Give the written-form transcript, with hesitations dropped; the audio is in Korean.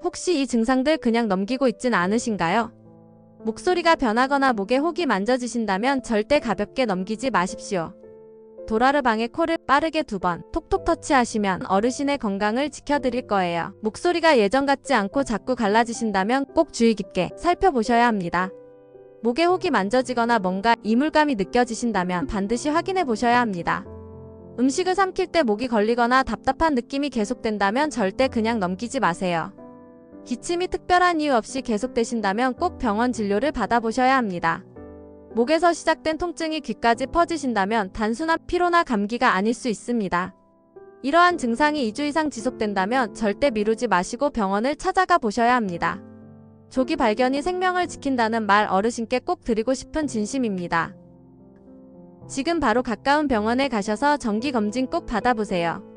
혹시 이 증상들 그냥 넘기고 있진 않으신가요? 목소리가 변하거나 목에 혹이 만져지신다면 절대 가볍게 넘기지 마십시오. 도라르방의 코를 빠르게 2번 톡톡 터치하시면 어르신의 건강을 지켜드릴 거예요. 목소리가 예전 같지 않고 자꾸 갈라지신다면 꼭 주의 깊게 살펴보셔야 합니다. 목에 혹이 만져지거나 뭔가 이물감이 느껴지신다면 반드시 확인해 보셔야 합니다. 음식을 삼킬 때 목이 걸리거나 답답한 느낌이 계속된다면 절대 그냥 넘기지 마세요. 기침이 특별한 이유 없이 계속되신다면 꼭 병원 진료를 받아보셔야 합니다. 목에서 시작된 통증이 귀까지 퍼지신다면 단순한 피로나 감기가 아닐 수 있습니다. 이러한 증상이 2주 이상 지속된다면 절대 미루지 마시고 병원을 찾아가 보셔야 합니다. 조기 발견이 생명을 지킨다는 말 어르신께 꼭 드리고 싶은 진심입니다. 지금 바로 가까운 병원에 가셔서 정기검진 꼭 받아보세요.